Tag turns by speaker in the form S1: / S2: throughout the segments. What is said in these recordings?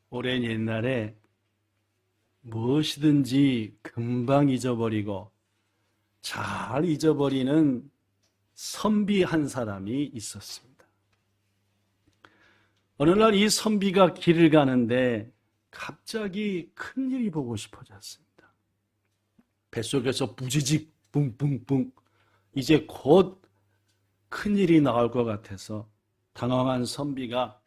S1: 오랜 옛날에 무엇이든지 금방 잊어버리고 잘 잊어버리는 선비 한 사람이 있었습니다. 어느 날 이 선비가 길을 가는데 갑자기 큰일이 보고 싶어졌습니다. 뱃속에서 부지직 뿡뿡뿡 이제 곧 큰일이 나올 것 같아서 당황한 선비가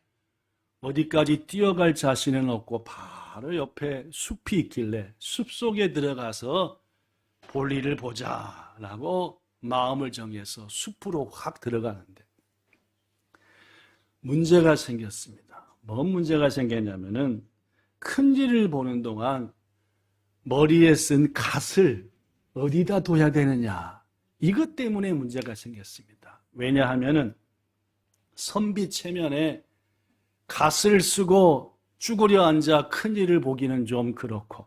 S1: 어디까지 뛰어갈 자신은 없고 바로 옆에 숲이 있길래 숲속에 들어가서 볼일을 보자라고 마음을 정해서 숲으로 확 들어가는데 문제가 생겼습니다. 뭔 문제가 생겼냐면은 큰일을 보는 동안 머리에 쓴 갓을 어디다 둬야 되느냐, 이것 때문에 문제가 생겼습니다. 왜냐하면은 선비 체면에 갓을 쓰고 쭈그려 앉아 큰일을 보기는 좀 그렇고,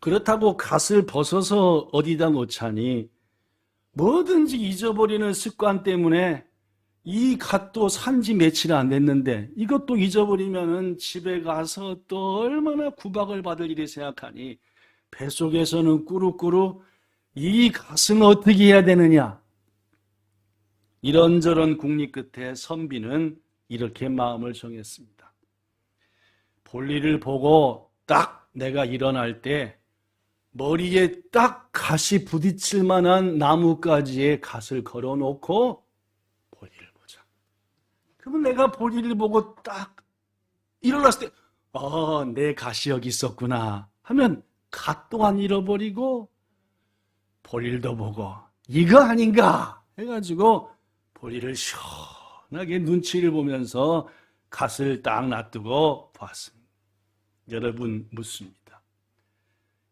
S1: 그렇다고 갓을 벗어서 어디다 놓자니 뭐든지 잊어버리는 습관 때문에 이 갓도 산지 며칠 안 됐는데 이것도 잊어버리면은 집에 가서 또 얼마나 구박을 받을 일이 생각하니 뱃속에서는 꾸룩꾸룩 이 갓은 어떻게 해야 되느냐, 이런저런 궁리 끝에 선비는 이렇게 마음을 정했습니다. 볼일을 보고 딱 내가 일어날 때 머리에 딱 갓이 부딪힐 만한 나뭇가지에 갓을 걸어놓고 볼일을 보자. 그러면 내가 볼일을 보고 딱 일어났을 때 내 갓이 여기 있었구나 하면 갓 또한 잃어버리고 볼일도 보고 이거 아닌가 해가지고 볼일을 시원하게 눈치를 보면서 갓을 딱 놔두고 봤습니다. 여러분 묻습니다.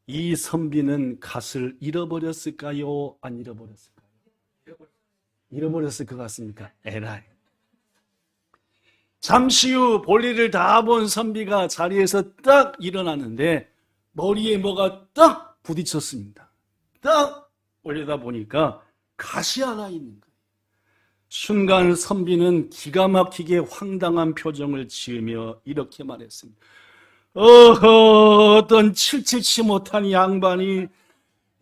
S1: 이 선비는 갓을 잃어버렸을까요? 안 잃어버렸을까요? 잃어버렸을 것 같습니까? 에라이. 잠시 후 볼일을 다 본 선비가 자리에서 딱 일어났는데 머리에 뭐가 딱 부딪혔습니다. 딱 올려다 보니까 갓이 하나 있는 거예요. 순간 선비는 기가 막히게 황당한 표정을 지으며 이렇게 말했습니다. 어떤 칠칠치 못한 양반이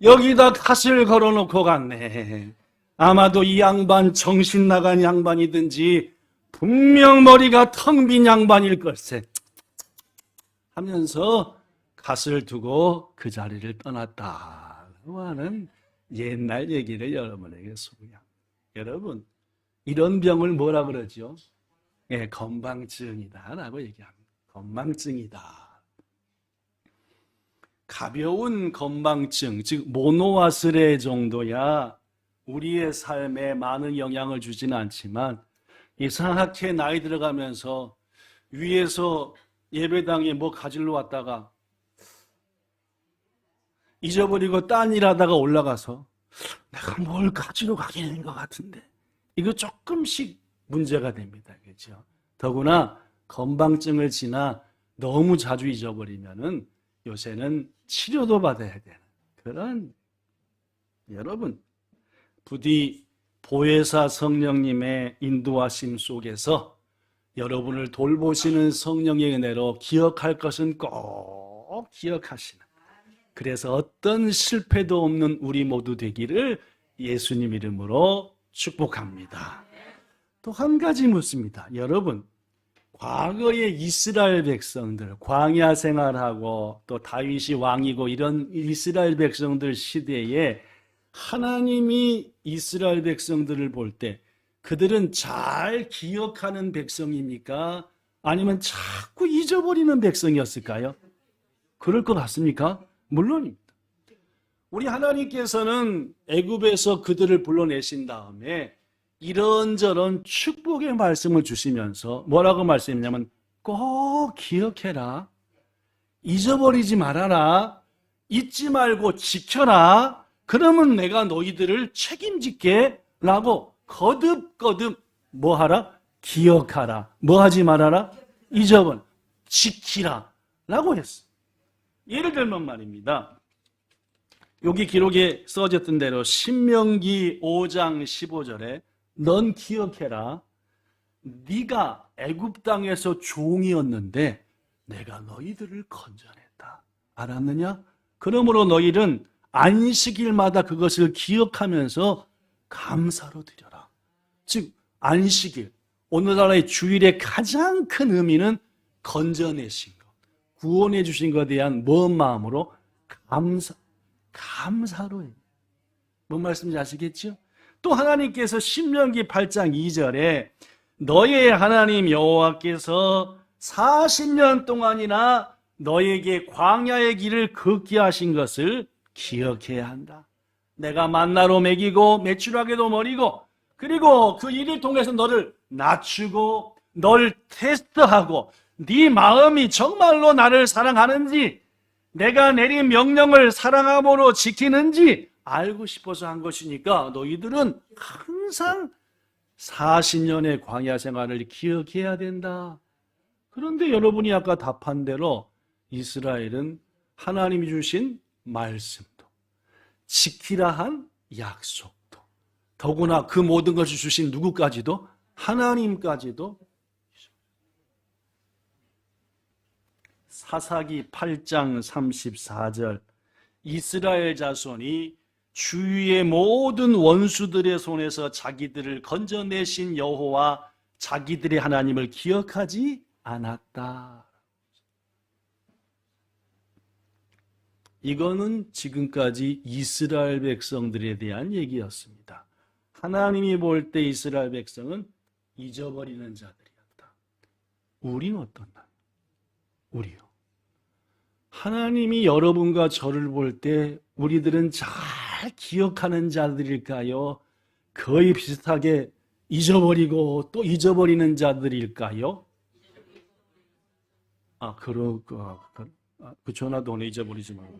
S1: 여기다 갓을 걸어놓고 갔네. 아마도 이 양반 정신 나간 양반이든지 분명 머리가 텅 빈 양반일 걸세 하면서 갓을 두고 그 자리를 떠났다고 하는 옛날 얘기를 여러분에게 소개합니다. 여러분, 이런 병을 뭐라 그러죠? 건망증이다라고 얘기합니다. 건망증이다. 가벼운 건망증, 즉 모노아스레 정도야 우리의 삶에 많은 영향을 주지는 않지만 이상하게 나이 들어가면서 위에서 예배당에 뭐 가지러 왔다가 잊어버리고 딴 일 하다가 올라가서 내가 뭘 가지러 가게 된 것 같은데 이거 조금씩 문제가 됩니다. 그렇죠? 더구나 건망증을 지나 너무 자주 잊어버리면은 요새는 치료도 받아야 되는 그런, 여러분 부디 보혜사 성령님의 인도하심 속에서 여러분을 돌보시는 성령의 은혜로 기억할 것은 꼭 기억하시는, 그래서 어떤 실패도 없는 우리 모두 되기를 예수님 이름으로 축복합니다. 또 한 가지 묻습니다. 여러분, 과거의 이스라엘 백성들, 광야 생활하고 또 다윗이 왕이고 이런 이스라엘 백성들 시대에 하나님이 이스라엘 백성들을 볼 때 그들은 잘 기억하는 백성입니까? 아니면 자꾸 잊어버리는 백성이었을까요? 그럴 것 같습니까? 물론입니다. 우리 하나님께서는 애굽에서 그들을 불러내신 다음에 이런저런 축복의 말씀을 주시면서 뭐라고 말씀했냐면 꼭 기억해라, 잊어버리지 말아라, 잊지 말고 지켜라, 그러면 내가 너희들을 책임질게 라고 거듭거듭 뭐하라? 기억하라. 뭐하지 말아라? 잊어버려. 지키라 라고 했어. 예를 들면 말입니다. 여기 기록에 써졌던 대로 신명기 5장 15절에 넌 기억해라. 네가 애굽 땅에서 종이었는데 내가 너희들을 건져냈다. 알았느냐? 그러므로 너희는 안식일마다 그것을 기억하면서 감사로 드려라. 즉 안식일, 오늘날의 주일의 가장 큰 의미는 건져내신 것, 구원해 주신 것에 대한 먼 마음으로 감사로 해요. 뭔 말씀인지 아시겠죠? 또 하나님께서 신명기 8장 2절에 너의 하나님 여호와께서 40년 동안이나 너에게 광야의 길을 걷게 하신 것을 기억해야 한다. 내가 만나로 먹이고 메추라기도 먹이고 그리고 그 일을 통해서 너를 낮추고 널 테스트하고 네 마음이 정말로 나를 사랑하는지 내가 내린 명령을 사랑함으로 지키는지 알고 싶어서 한 것이니까 너희들은 항상 40년의 광야 생활을 기억해야 된다. 그런데 여러분이 아까 답한 대로 이스라엘은 하나님이 주신 말씀도 지키라 한 약속도 더구나 그 모든 것을 주신 누구까지도 하나님까지도 사사기 8장 34절 이스라엘 자손이 주위의 모든 원수들의 손에서 자기들을 건져내신 여호와 자기들의 하나님을 기억하지 않았다. 이거는 지금까지 이스라엘 백성들에 대한 얘기였습니다. 하나님이 볼 때 이스라엘 백성은 잊어버리는 자들이었다. 우린 어떤가? 우리요. 하나님이 여러분과 저를 볼 때 우리들은 잘 기억하는 자들일까요? 거의 비슷하게 잊어버리고 또 잊어버리는 자들일까요? 그 전화도 잊어버리지 말고.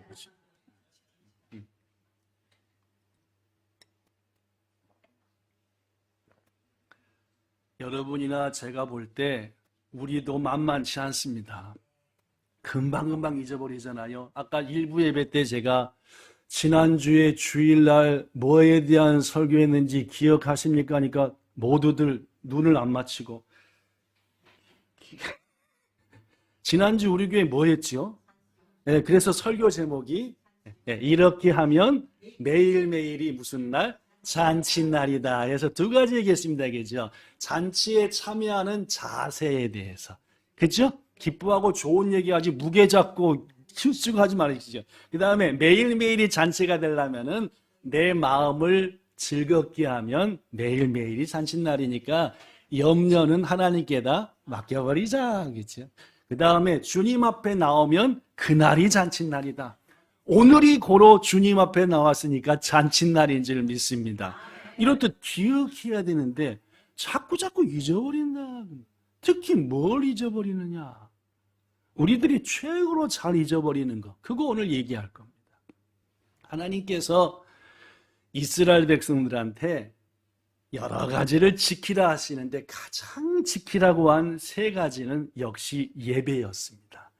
S1: 여러분이나 제가 볼 때 우리도 만만치 않습니다. 금방금방 잊어버리잖아요. 아까 일부 예배 때 제가 지난주에 주일날 뭐에 대한 설교했는지 기억하십니까? 하니까 모두들 눈을 안 맞추고 지난주 우리 교회 뭐 했죠? 네, 그래서 설교 제목이 이렇게 하면 매일매일이 무슨 날? 잔치날이다 해서 두 가지 얘기했습니다. 그죠? 잔치에 참여하는 자세에 대해서. 그죠? 기뻐하고 좋은 얘기하지 무게 잡고 실수고 하지 말으시죠. 그 다음에 매일매일이 잔치가 되려면은 내 마음을 즐겁게 하면 매일매일이 잔칫날이니까 염려는 하나님께다 맡겨버리자. 그렇죠? 그 다음에 주님 앞에 나오면 그날이 잔칫날이다. 오늘이 고로 주님 앞에 나왔으니까 잔칫날인 줄 믿습니다. 이렇듯 기억해야 되는데 자꾸 잊어버린다. 특히 뭘 잊어버리느냐? 우리들이 최고로 잘 잊어버리는 거, 그거 오늘 얘기할 겁니다. 하나님께서 이스라엘 백성들한테 여러 가지를 지키라 하시는데 가장 지키라고 한 세 가지는 역시 예배였습니다.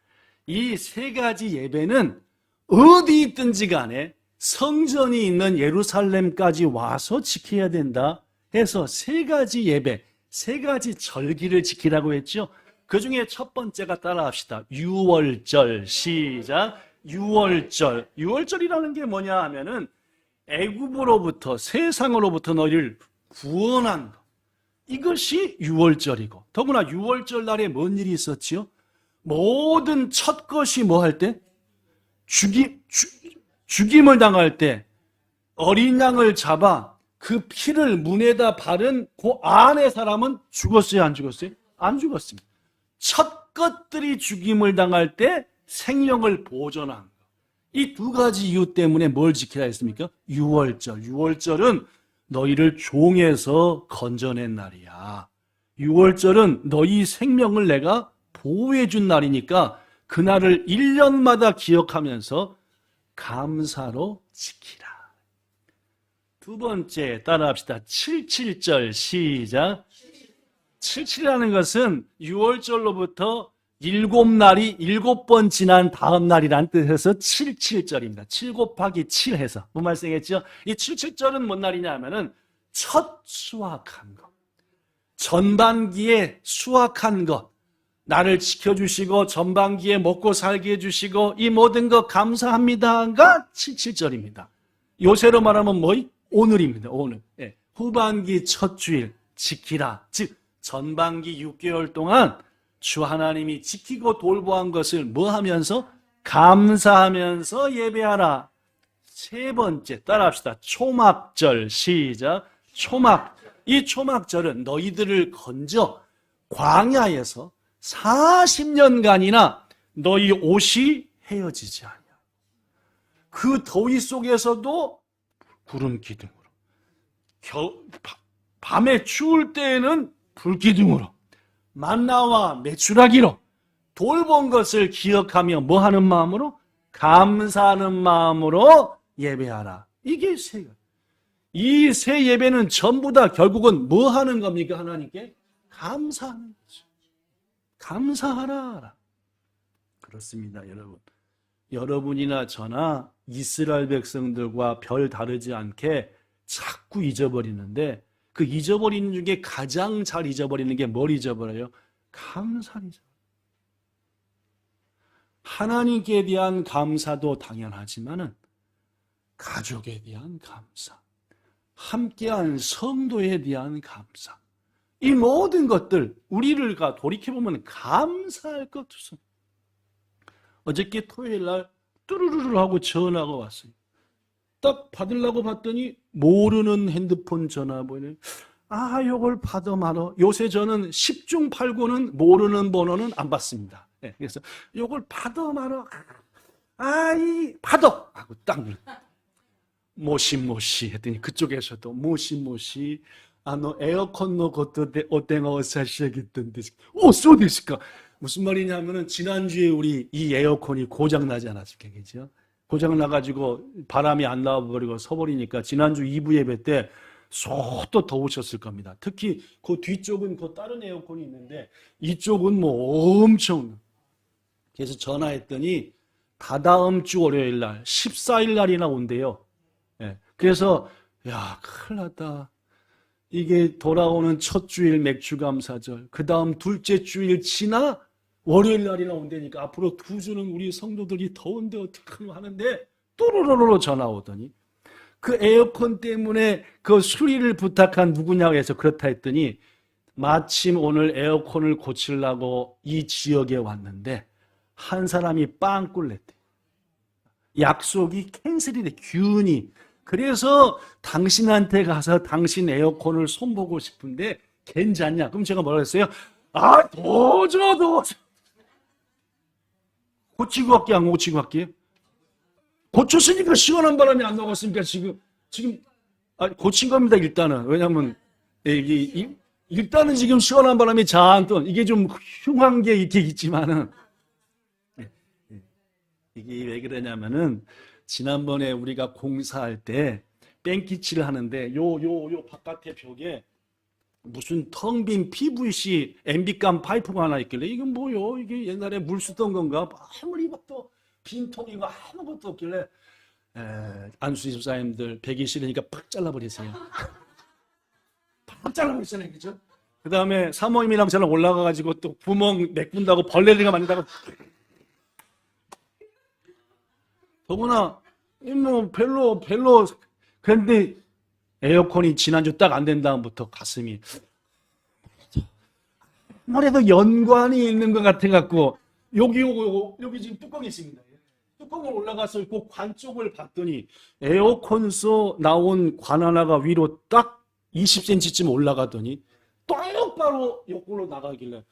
S1: 이 세 가지 예배는 어디 있든지 간에 성전이 있는 예루살렘까지 와서 지켜야 된다 해서 세 가지 예배, 세 가지 절기를 지키라고 했죠. 그 중에 첫 번째가 따라합시다. 유월절. 시작. 유월절. 유월절이라는 게 뭐냐 하면은 애굽으로부터 세상으로부터 너희를 구원한 것. 이것이 유월절이고 더구나 유월절 날에 뭔 일이 있었지요? 모든 첫 것이 뭐 할 때? 죽임을 당할 때 어린 양을 잡아 그 피를 문에다 바른 그 안의 사람은 죽었어요? 안 죽었어요? 안 죽었습니다. 첫 것들이 죽임을 당할 때 생명을 보존한 것. 이 두 가지 이유 때문에 뭘 지키라 했습니까? 유월절. 유월절은 너희를 종에서 건져낸 날이야. 유월절은 너희 생명을 내가 보호해 준 날이니까 그날을 1년마다 기억하면서 감사로 지키라. 두 번째 따라합시다. 77절. 시작. 77이라는 것은 6월절로부터 7날이 7번 지난 다음 날이라는 뜻에서 77절입니다. 7 곱하기 7 해서. 뭔 말씀이겠죠? 이 77절은 뭔 날이냐 하면은 첫 수확한 것. 전반기에 수확한 것, 나를 지켜주시고 전반기에 먹고 살게 해주시고 이 모든 것 감사합니다가 77절입니다. 요새로 말하면 뭐이? 오늘입니다. 오늘. 예. 후반기 첫 주일 지키라. 즉 전반기 6개월 동안 주 하나님이 지키고 돌보한 것을 뭐 하면서? 감사하면서 예배하라. 세 번째 따라합시다. 초막절. 시작. 초막. 이 초막절은 너희들을 건져 광야에서 40년간이나 너희 옷이 헤어지지 않냐. 그 더위 속에서도 구름 기둥으로, 밤에 추울 때에는 불 기둥으로, 만나와 메추라기로 돌본 것을 기억하며 뭐 하는 마음으로? 감사하는 마음으로 예배하라. 이게 이 세 예배는 전부 다 결국은 뭐 하는 겁니까? 하나님께 감사하는 거죠. 감사하라. 그렇습니다, 여러분. 여러분이나 저나 이스라엘 백성들과 별 다르지 않게 자꾸 잊어버리는데 그 잊어버리는 중에 가장 잘 잊어버리는 게 뭘 잊어버려요? 감사를 잊어버려요. 하나님께 대한 감사도 당연하지만은 가족에 대한 감사, 함께한 성도에 대한 감사, 이 모든 것들 우리를 돌이켜보면 감사할 것 없습니다. 어저께 토요일 날 뚜루루루 하고 전화가 왔어요. 딱 받으려고 봤더니 모르는 핸드폰 전화 보이네. 아, 요걸 받아 말어. 요새 저는 10중 8구는 모르는 번호는 안 받습니다. 네, 그래서 요걸 받아 말어. 아이 받아 하고 딱 모시 했더니 그쪽에서도 모시 너 에어컨 너 것도 어때가 어사시겠던데 쏘 됐을까? 무슨 말이냐면은 지난주에 우리 이 에어컨이 고장 나지 않았을까, 그죠? 고장 나가지고 바람이 안 나와버리고 서버리니까 지난주 2부 예배 때 쏟도 더우셨을 겁니다. 특히 그 뒤쪽은 그 다른 에어컨이 있는데 이쪽은 뭐 엄청. 그래서 전화했더니 다다음 주 월요일 날 14일 날이나 온대요. 예. 그래서 야 큰일 났다. 이게 돌아오는 첫 주일 맥주감사절, 그 다음 둘째 주일 지나 월요일 날이나 온다니까 앞으로 두 주는 우리 성도들이 더운데 어떡하노 하는데 또로로로 전화 오더니 그 에어컨 때문에 그 수리를 부탁한 누구냐고 해서 그렇다 했더니 마침 오늘 에어컨을 고치려고 이 지역에 왔는데 한 사람이 빵꾸를 냈대. 약속이 캔슬이 돼, 균이. 그래서 당신한테 가서 당신 에어컨을 손보고 싶은데 괜찮냐? 그럼 제가 뭐라 했어요? 아, 도저. 고치고 갈게, 안 고치고 갈게? 고쳤으니까 시원한 바람이 안 나갔으니까 지금 고친 겁니다, 일단은. 왜냐면 일단은 지금 시원한 바람이 잔뜩, 이게 좀 흉한 게 이렇게 있지만은, 이게 왜 그러냐면은, 지난번에 우리가 공사할 때 뺑기칠을 하는데 요 바깥에 벽에 무슨 텅 빈 PVC MB감 파이프가 하나 있길래 이건 뭐요? 이게 옛날에 물 쓰던 건가? 아무리 봐도 빈통이고 아무것도 없길래 안수 집사님들 배기 싫으니까 팍 잘라버리세요. 팍 잘라버리잖아요, 그죠? 그 다음에 사모님이랑 저랑 올라가가지고 또 구멍 메꾼다고 벌레들과 만든다고. 더구나 뭐 별로 그런데 에어컨이 지난주 딱 안 된 다음부터 가슴이 아무래도 연관이 있는 것 같아 갖고 여기 지금 뚜껑이 있습니다. 뚜껑을 올라가서 그 관 쪽을 봤더니 에어컨에서 나온 관 하나가 위로 딱 20cm쯤 올라가더니 똑바로 옆으로 나가길래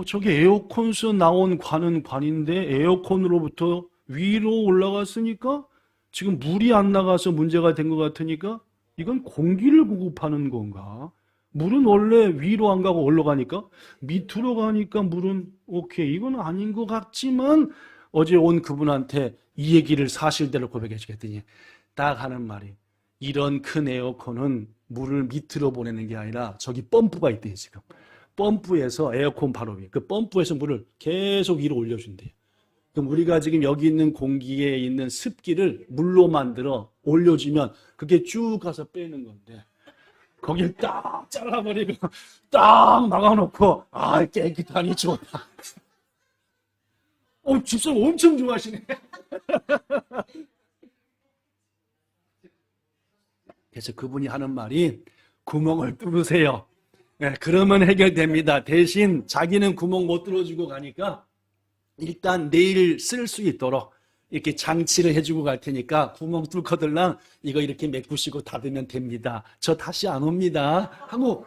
S1: 저게 에어컨에서 나온 관은 관인데 에어컨으로부터 위로 올라갔으니까 지금 물이 안 나가서 문제가 된 것 같으니까 이건 공기를 공급하는 건가? 물은 원래 위로 안 가고 올라가니까 밑으로 가니까 물은 오케이, 이건 아닌 것 같지만 어제 온 그분한테 이 얘기를 사실대로 고백해 주겠더니 딱 하는 말이 이런 큰 에어컨은 물을 밑으로 보내는 게 아니라 저기 펌프가 있대요. 지금 펌프에서 에어컨 바로 위에 그 펌프에서 물을 계속 위로 올려준대요. 그럼 우리가 지금 여기 있는 공기에 있는 습기를 물로 만들어 올려주면 그게 쭉 가서 빼는 건데 거길 딱 잘라버리고 딱 막아놓고 깨끗하니 좋다. 집사람 엄청 좋아하시네. 그래서 그분이 하는 말이 구멍을 뚫으세요. 네, 그러면 해결됩니다. 대신 자기는 구멍 못 뚫어주고 가니까 일단 내일 쓸 수 있도록 이렇게 장치를 해주고 갈 테니까 구멍 뚫거들랑 이거 이렇게 메꾸시고 닫으면 됩니다. 저 다시 안 옵니다. 하고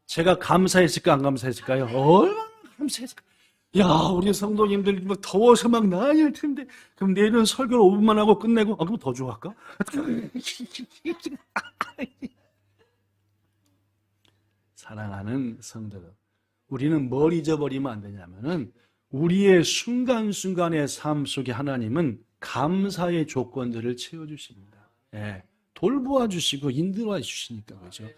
S1: 제가 감사했을까 안 감사했을까요? 얼마나 감사했을까? 야, 우리 성도님들 뭐 더워서 막 나야 할 텐데 그럼 내일은 설교를 5분만 하고 끝내고 그럼 더 좋아할까? 사랑하는 성도들, 우리는 뭘 잊어버리면 안 되냐면은 우리의 순간순간의 삶 속에 하나님은 감사의 조건들을 채워주십니다. 예, 돌보아 주시고 인도해 주시니까 그죠.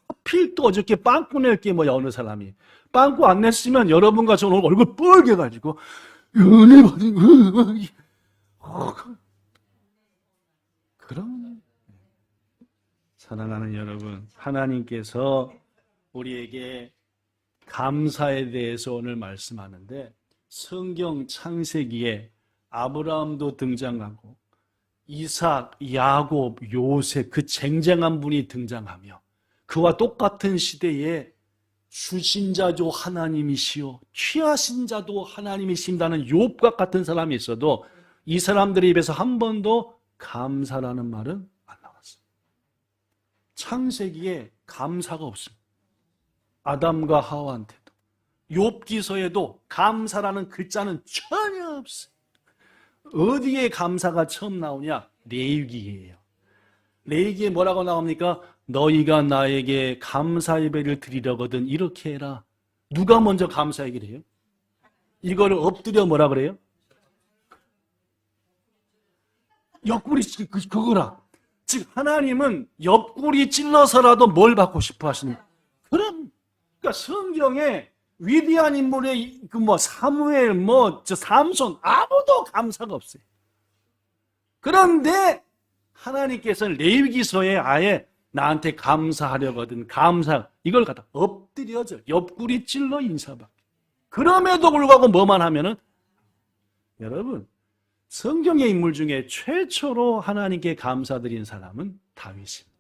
S1: 하필 또 어저께 빵꾸 낼게 뭐야 어느 사람이 빵꾸 안 냈으면 여러분과 저는 얼굴 뻘게 가지고 은혜 받은 그럼 사랑하는 여러분, 하나님께서 우리에게 감사에 대해서 오늘 말씀하는데 성경 창세기에 아브라함도 등장하고 이삭, 야곱, 요셉 그 쟁쟁한 분이 등장하며 그와 똑같은 시대에 주신 자도 하나님이시오 취하신 자도 하나님이신다는 욥과 같은 사람이 있어도 이 사람들의 입에서 한 번도 감사라는 말은 안 나왔어요. 창세기에 감사가 없습니다. 아담과 하와한테도 욥기서에도 감사라는 글자는 전혀 없어요. 어디에 감사가 처음 나오냐? 레위기예요. 레위기에 뭐라고 나옵니까? 너희가 나에게 감사 예배를 드리려거든 이렇게 해라. 누가 먼저 감사 얘기를 해요? 이거를 엎드려 뭐라 그래요? 옆구리 그거라. 즉 하나님은 옆구리 찔러서라도 뭘 받고 싶어 하십니까? 그럼 그러니까 성경에 위대한 인물의 사무엘 삼손 아무도 감사가 없어요. 그런데 하나님께서는 레위기서에 아예 나한테 감사하려거든 감사 이걸 갖다 엎드려져 옆구리 찔러 인사받게. 그럼에도 불구하고 뭐만 하면은 여러분 성경의 인물 중에 최초로 하나님께 감사드린 사람은 다윗입니다.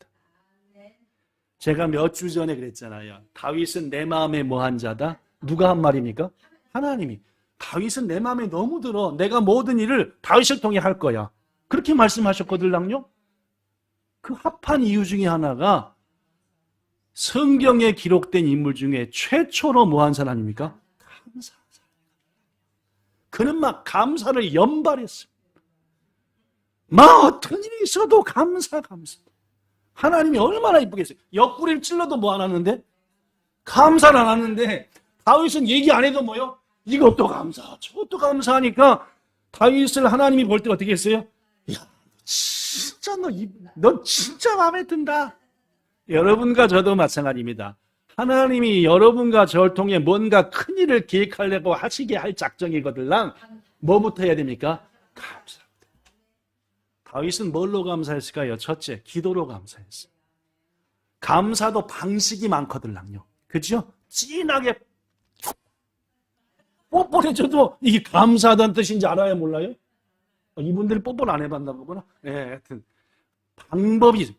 S1: 제가 몇 주 전에 그랬잖아요. 다윗은 내 마음에 뭐한 자다? 누가 한 말입니까? 하나님이. 다윗은 내 마음에 너무 들어. 내가 모든 일을 다윗을 통해 할 거야. 그렇게 말씀하셨거든요. 그 합한 이유 중에 하나가 성경에 기록된 인물 중에 최초로 뭐한 사람입니까? 감사. 그는 막 감사를 연발했습니다. 막 어떤 일이 있어도 감사. 하나님이 얼마나 이쁘겠어요. 옆구리를 찔러도 뭐 안 하는데? 감사를 안 하는데 다윗은 얘기 안 해도 뭐요? 이것도 감사, 저것도 감사하니까 다윗을 하나님이 볼 때 어떻게 했어요? 야, 진짜 너 진짜 마음에 든다. 여러분과 저도 마찬가지입니다. 하나님이 여러분과 저를 통해 뭔가 큰 일을 계획하려고 하시게 할 작정이거들랑 뭐부터 해야 됩니까? 감사. 다윗은 뭘로 감사했을까요? 첫째, 기도로 감사했어요. 감사도 방식이 많거든요. 그죠? 진하게 뽀뽀를 해줘도 이게 감사하다는 뜻인지 알아요? 몰라요? 이분들이 뽀뽀를 안 해봤나 보구나. 네, 하여튼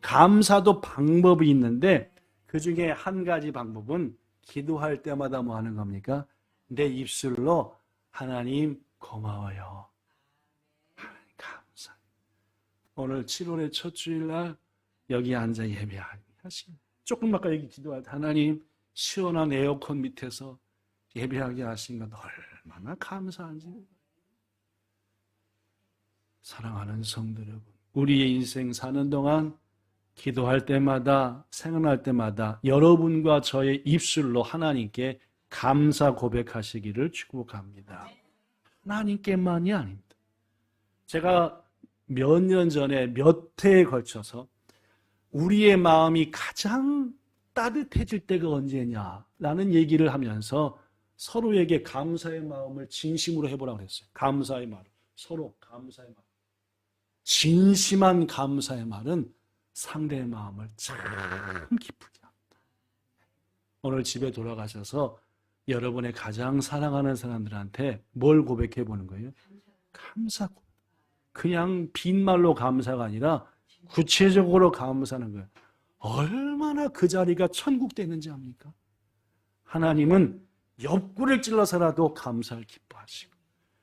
S1: 감사도 방법이 있는데 그 중에 한 가지 방법은 기도할 때마다 뭐 하는 겁니까? 내 입술로 하나님 고마워요. 하나님 감사. 오늘 7월의 첫 주일날 여기 앉아 예배하시고 조금 아까 여기 기도할 때 하나님 시원한 에어컨 밑에서 예배하게 하신 것 얼마나 감사한지. 사랑하는 성도 여러분, 우리의 인생 사는 동안 기도할 때마다 생각날 때마다 여러분과 저의 입술로 하나님께 감사 고백하시기를 축복합니다. 하나님께만이 아닙니다. 제가 몇 년 전에 몇 해에 걸쳐서 우리의 마음이 가장 따뜻해질 때가 언제냐라는 얘기를 하면서 서로에게 감사의 마음을 진심으로 해보라고 했어요. 감사의 말, 서로 감사의 말. 진심한 감사의 말은 상대의 마음을 참 기쁘게 합니다. 오늘 집에 돌아가셔서 여러분의 가장 사랑하는 사람들한테 뭘 고백해 보는 거예요? 감사. 그냥 빈말로 감사가 아니라 구체적으로 감사하는 거예요. 얼마나 그 자리가 천국 되는지 압니까? 하나님은 옆구리를 찔러서라도 감사를 기뻐하시고,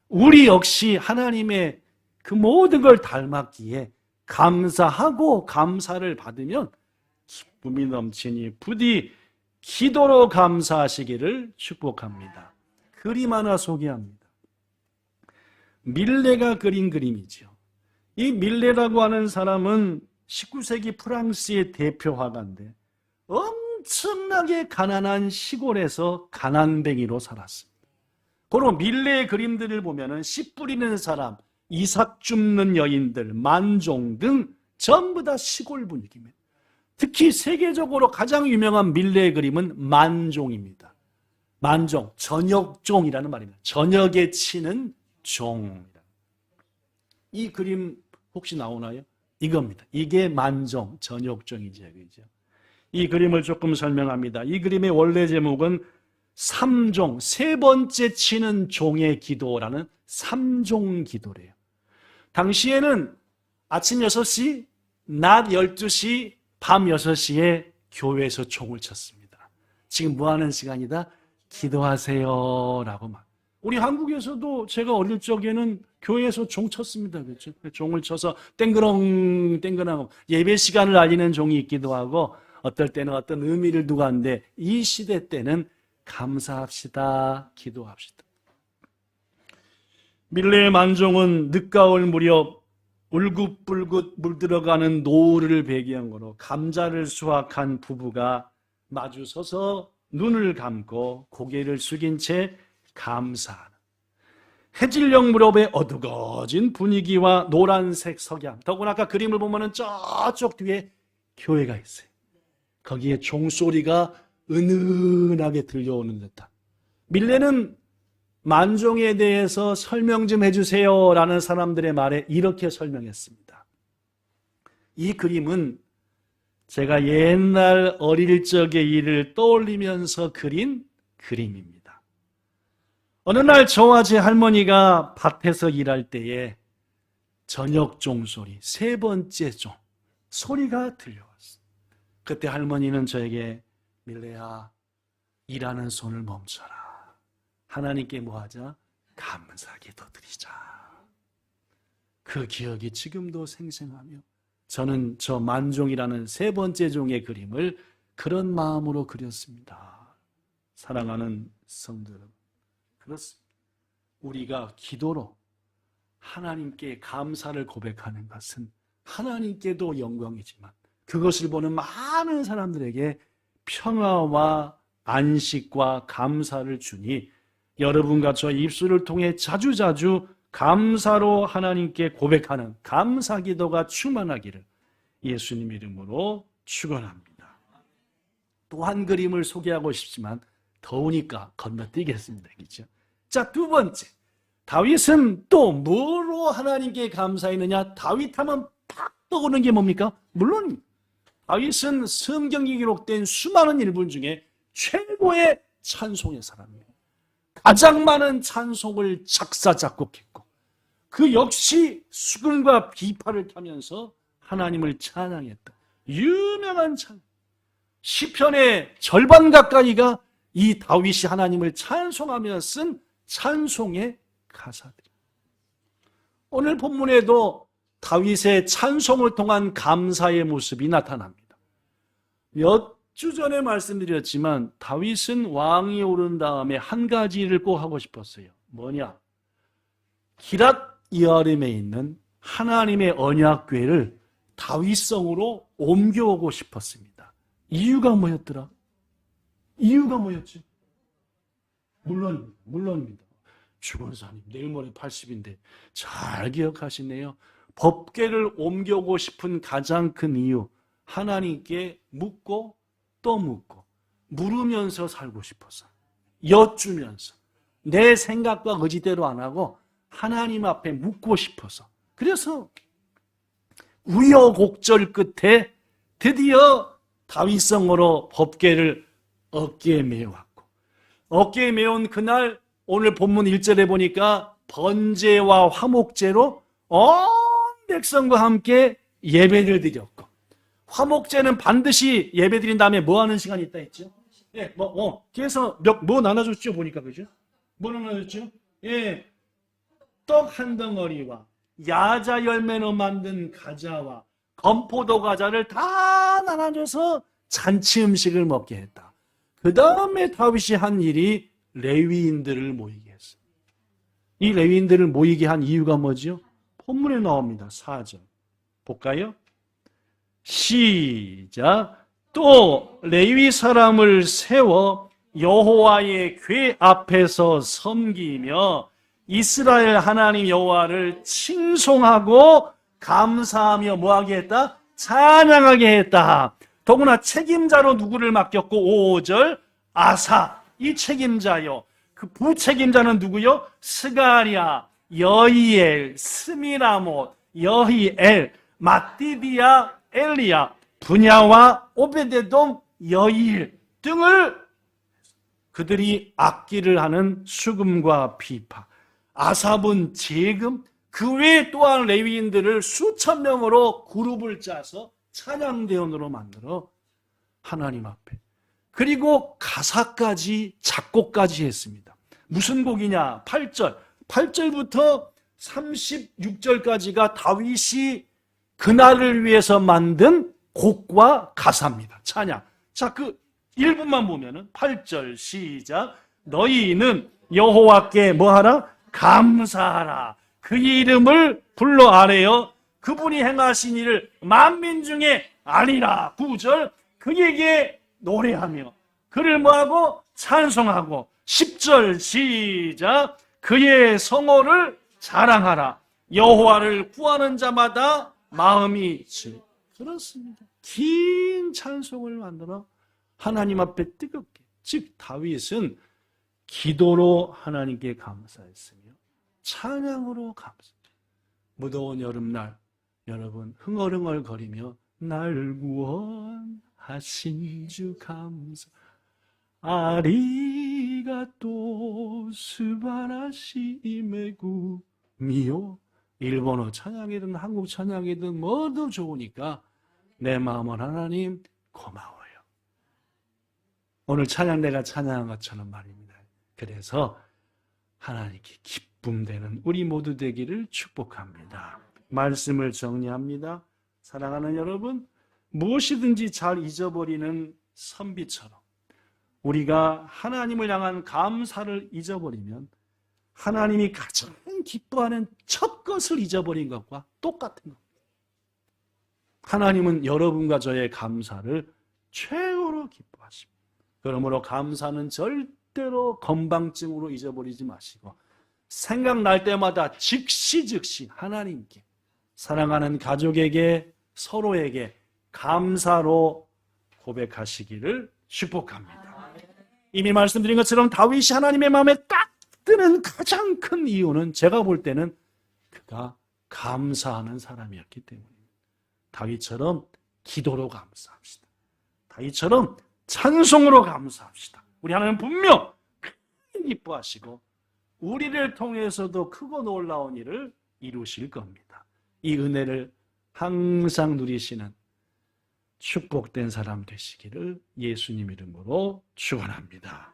S1: 우리 역시 하나님의 그 모든 걸 닮았기에 감사하고 감사를 받으면 기쁨이 넘치니 부디 기도로 감사하시기를 축복합니다. 그림 하나 소개합니다. 밀레가 그린 그림이죠. 이 밀레라고 하는 사람은 19세기 프랑스의 대표 화가인데 엄청나게 가난한 시골에서 가난뱅이로 살았습니다. 그리고 밀레의 그림들을 보면은 씨 뿌리는 사람, 이삭 줍는 여인들, 만종 등 전부 다 시골 분위기입니다. 특히 세계적으로 가장 유명한 밀레의 그림은 만종입니다. 만종, 저녁종이라는 말입니다. 저녁에 치는 종. 이 그림 혹시 나오나요? 이겁니다. 이게 만종, 저녁종이죠. 그죠? 이 그림을 조금 설명합니다. 이 그림의 원래 제목은 삼종, 세 번째 치는 종의 기도라는 삼종 기도래요. 당시에는 아침 6시, 낮 12시, 밤 6시에 교회에서 종을 쳤습니다. 지금 뭐 하는 시간이다? 기도하세요 라고 말. 우리 한국에서도 제가 어릴 적에는 교회에서 종 쳤습니다. 그렇죠? 종을 쳐서 땡그렁 땡그렁 예배 시간을 알리는 종이 있기도 하고, 어떨 때는 어떤 의미를 두고 하는데, 이 시대 때는 감사합시다, 기도합시다. 밀레의 만종은 늦가을 무렵 울긋불긋 물들어가는 노을을 배경으로 감자를 수확한 부부가 마주 서서 눈을 감고 고개를 숙인 채 감사하는, 해질녘 무렵의 어두워진 분위기와 노란색 석양, 더구나 아까 그림을 보면은 저쪽 뒤에 교회가 있어요. 거기에 종소리가 은은하게 들려오는 듯한. 밀레는 만종에 대해서 설명 좀 해주세요 라는 사람들의 말에 이렇게 설명했습니다. 이 그림은 제가 옛날 어릴 적의 일을 떠올리면서 그린 그림입니다. 어느 날 저와 제 할머니가 밭에서 일할 때에 저녁 종소리, 세 번째 종 소리가 들려왔어요. 그때 할머니는 저에게, 밀레야, 일하는 손을 멈춰라. 하나님께 뭐 하자? 감사기도 드리자. 그 기억이 지금도 생생하며, 저는 저 만종이라는 세 번째 종의 그림을 그런 마음으로 그렸습니다. 사랑하는 성도 여러분, 그렇습니다. 우리가 기도로 하나님께 감사를 고백하는 것은 하나님께도 영광이지만 그것을 보는 많은 사람들에게 평화와 안식과 감사를 주니, 여러분과 저 입술을 통해 자주자주 감사로 하나님께 고백하는 감사 기도가 충만하기를 예수님 이름으로 축원합니다. 또 한 그림을 소개하고 싶지만 더우니까 건너뛰겠습니다. 그렇죠? 자, 두 번째, 다윗은 또 뭐로 하나님께 감사했느냐? 다윗하면 팍 떠오르는 게 뭡니까? 물론 다윗은 성경에 기록된 수많은 일분 중에 최고의 찬송의 사람이에요. 가장 많은 찬송을 작사 작곡했고, 그 역시 수금과 비파를 타면서 하나님을 찬양했다. 유명한 찬, 시편의 절반 가까이가 이 다윗이 하나님을 찬송하며 쓴 찬송의 가사들이에요. 오늘 본문에도 다윗의 찬송을 통한 감사의 모습이 나타납니다. 몇 주 전에 말씀드렸지만 다윗은 왕이 오른 다음에 한 가지를 꼭 하고 싶었어요. 뭐냐? 기랏 여아림에 있는 하나님의 언약궤를 다윗성으로 옮겨오고 싶었습니다. 이유가 뭐였더라? 이유가 뭐였지? 물론입니다. 주권사님, 내일 모레 80인데 잘 기억하시네요. 법궤를 옮겨오고 싶은 가장 큰 이유, 하나님께 묻고 또 묻고 물으면서 살고 싶어서, 여쭈면서 내 생각과 의지대로 안 하고 하나님 앞에 묻고 싶어서, 그래서 우여곡절 끝에 드디어 다윗성으로 법궤를 어깨에 메어왔고, 어깨에 메온 그날 오늘 본문 1절에 보니까 번제와 화목제로 온 백성과 함께 예배를 드렸고, 화목제는 반드시 예배 드린 다음에 뭐 하는 시간이 있다 했죠? 예, 그래서 뭐 나눠줬죠? 보니까, 그죠? 뭐 나눠줬죠? 예, 떡 한 덩어리와 야자 열매로 만든 과자와 건포도 과자를 다 나눠줘서 잔치 음식을 먹게 했다. 그 다음에 다윗이 한 일이 레위인들을 모이게 했어요. 이 레위인들을 모이게 한 이유가 뭐죠? 본문에 나옵니다. 4절 볼까요? 시작. 또 레위 사람을 세워 여호와의 궤 앞에서 섬기며 이스라엘 하나님 여호와를 칭송하고 감사하며 뭐하게 했다? 찬양하게 했다. 더구나 책임자로 누구를 맡겼고, 5절 아사, 이 책임자요. 그 부책임자는 누구요? 스가랴, 여이엘, 스미라못, 여히엘, 마띠디아, 엘리야, 분야와 오베데돔, 여일 등을 그들이 악기를 하는 수금과 비파, 아삽은 재금, 그 외에 또한 레위인들을 수천 명으로 그룹을 짜서 찬양대원으로 만들어 하나님 앞에, 그리고 가사까지 작곡까지 했습니다. 무슨 곡이냐? 8절부터 36절까지가 다윗이 그날을 위해서 만든 곡과 가사입니다. 찬양. 자, 그 1분만 보면은 8절 시작. 너희는 여호와께 뭐하라? 감사하라. 그의 이름을 불러 아뢰어 그분이 행하신 일을 만민 중에 아니라. 9절 그에게 노래하며 그를 뭐하고? 찬송하고. 10절 시작. 그의 성호를 자랑하라. 여호와를 구하는 자마다 마음이 그렇습니다. 긴 찬송을 만들어 하나님 앞에 뜨겁게, 즉 다윗은 기도로 하나님께 감사했으며 찬양으로 감사. 무더운 여름날 여러분 흥얼흥얼 거리며 날 구원하신 주 감사 아리가또 스바라시메 구미요. 일본어 찬양이든 한국 찬양이든 뭐도 좋으니까 내 마음은 하나님 고마워요. 오늘 찬양 내가 찬양한 것처럼 말입니다. 그래서 하나님께 기쁨되는 우리 모두 되기를 축복합니다. 말씀을 정리합니다. 사랑하는 여러분, 무엇이든지 잘 잊어버리는 선비처럼 우리가 하나님을 향한 감사를 잊어버리면 하나님이 가장 기뻐하는 첫 것을 잊어버린 것과 똑같은 겁니다. 하나님은 여러분과 저의 감사를 최고로 기뻐하십니다. 그러므로 감사는 절대로 건방증으로 잊어버리지 마시고 생각날 때마다 즉시 하나님께, 사랑하는 가족에게, 서로에게 감사로 고백하시기를 축복합니다. 이미 말씀드린 것처럼 다윗이 하나님의 마음에 딱 드는 가장 큰 이유는 제가 볼 때는 그가 감사하는 사람이었기 때문입니다. 다윗처럼 기도로 감사합시다. 다윗처럼 찬송으로 감사합시다. 우리 하나님 분명 크게 기뻐하시고 우리를 통해서도 크고 놀라운 일을 이루실 겁니다. 이 은혜를 항상 누리시는 축복된 사람 되시기를 예수님 이름으로 축원합니다.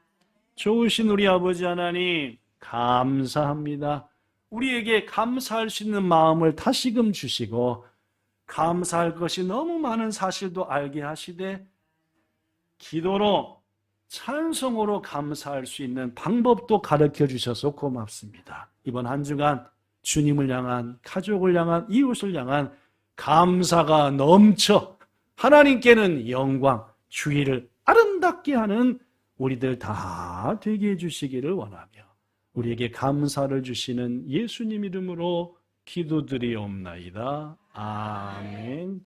S1: 좋으신 우리 아버지 하나님 감사합니다. 우리에게 감사할 수 있는 마음을 다시금 주시고 감사할 것이 너무 많은 사실도 알게 하시되 기도로 찬송으로 감사할 수 있는 방법도 가르쳐 주셔서 고맙습니다. 이번 한 주간 주님을 향한, 가족을 향한, 이웃을 향한 감사가 넘쳐 하나님께는 영광, 주의를 아름답게 하는 우리들 다 되게 해주시기를 원하며 우리에게 감사를 주시는 예수님 이름으로 기도드리옵나이다. 아멘.